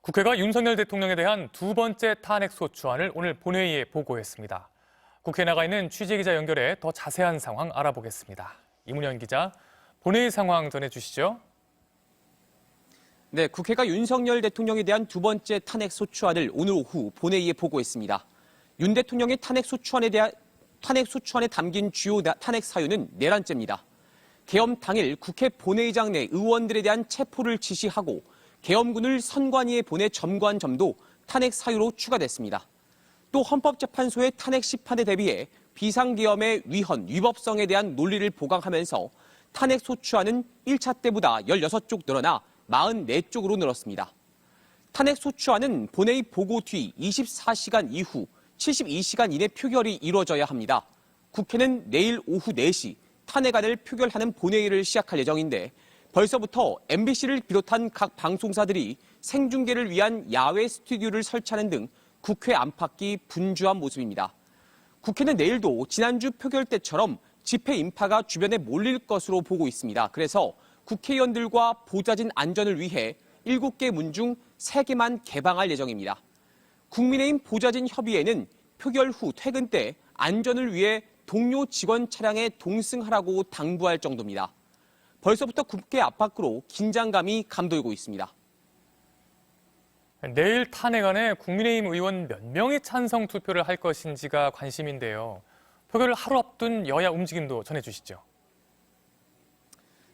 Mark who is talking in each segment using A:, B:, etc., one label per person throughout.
A: 국회가 윤석열 대통령에 대한 두 번째 탄핵소추안을 오늘 본회의에 보고했습니다. 국회에 나가 있는 취재기자 연결해 더 자세한 상황 알아보겠습니다. 이문현 기자, 본회의 상황 전해주시죠.
B: 네, 국회가 윤석열 대통령에 대한 두 번째 탄핵소추안을 오늘 오후 본회의에 보고했습니다. 윤 대통령의 탄핵소추안에 담긴 주요 탄핵 사유는 내란죄입니다. 계엄 당일 국회 본회의장 내 의원들에 대한 체포를 지시하고 계엄군을 선관위에 보내 점거한 점도 탄핵 사유로 추가됐습니다. 또 헌법재판소의 탄핵 심판에 대비해 비상계엄의 위헌, 위법성에 대한 논리를 보강하면서 탄핵소추안은 1차 때보다 16쪽 늘어나 44쪽으로 늘었습니다. 탄핵소추안은 본회의 보고 뒤 24시간 이후 72시간 이내 표결이 이루어져야 합니다. 국회는 내일 오후 4시 탄핵안을 표결하는 본회의를 시작할 예정인데 벌써부터 MBC를 비롯한 각 방송사들이 생중계를 위한 야외 스튜디오를 설치하는 등 국회 안팎이 분주한 모습입니다. 국회는 내일도 지난주 표결 때처럼 집회 인파가 주변에 몰릴 것으로 보고 있습니다. 그래서 국회의원들과 보좌진 안전을 위해 7개 문 중 3개만 개방할 예정입니다. 국민의힘 보좌진 협의회는 표결 후 퇴근 때 안전을 위해 동료 직원 차량에 동승하라고 당부할 정도입니다. 벌써부터 국회 앞밖으로 긴장감이 감돌고 있습니다.
A: 내일 탄핵안에 국민의힘 의원 몇 명이 찬성 투표를 할 것인지가 관심인데요. 표결을 하루 앞둔 여야 움직임도 전해주시죠.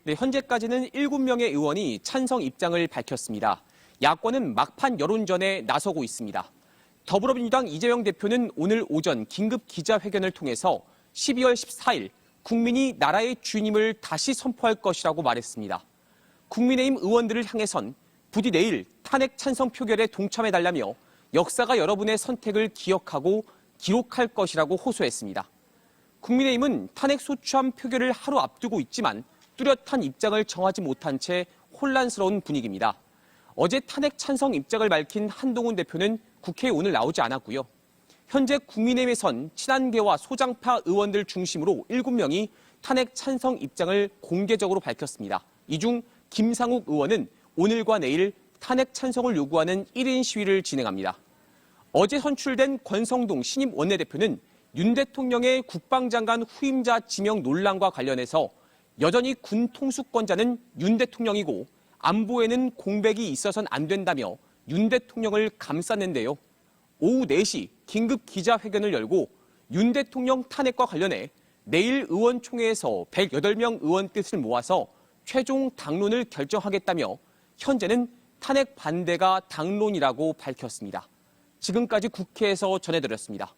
B: 네, 현재까지는 7명의 의원이 찬성 입장을 밝혔습니다. 야권은 막판 여론전에 나서고 있습니다. 더불어민주당 이재명 대표는 오늘 오전 긴급 기자회견을 통해서 12월 14일 국민이 나라의 주인임을 다시 선포할 것이라고 말했습니다. 국민의힘 의원들을 향해선 부디 내일 탄핵 찬성 표결에 동참해달라며 역사가 여러분의 선택을 기억하고 기록할 것이라고 호소했습니다. 국민의힘은 탄핵소추안 표결을 하루 앞두고 있지만 뚜렷한 입장을 정하지 못한 채 혼란스러운 분위기입니다. 어제 탄핵 찬성 입장을 밝힌 한동훈 대표는 국회에 오늘 나오지 않았고요. 현재 국민의힘에선 친한계와 소장파 의원들 중심으로 7명이 탄핵 찬성 입장을 공개적으로 밝혔습니다. 이 중 김상욱 의원은 오늘과 내일 탄핵 찬성을 요구하는 1인 시위를 진행합니다. 어제 선출된 권성동 신임 원내대표는 윤 대통령의 국방장관 후임자 지명 논란과 관련해서 여전히 군 통수권자는 윤 대통령이고 안보에는 공백이 있어서는 안 된다며 윤 대통령을 감쌌는데요. 오후 4시 긴급 기자회견을 열고 윤 대통령 탄핵과 관련해 내일 의원총회에서 108명 의원 뜻을 모아서 최종 당론을 결정하겠다며 현재는 탄핵 반대가 당론이라고 밝혔습니다. 지금까지 국회에서 전해드렸습니다.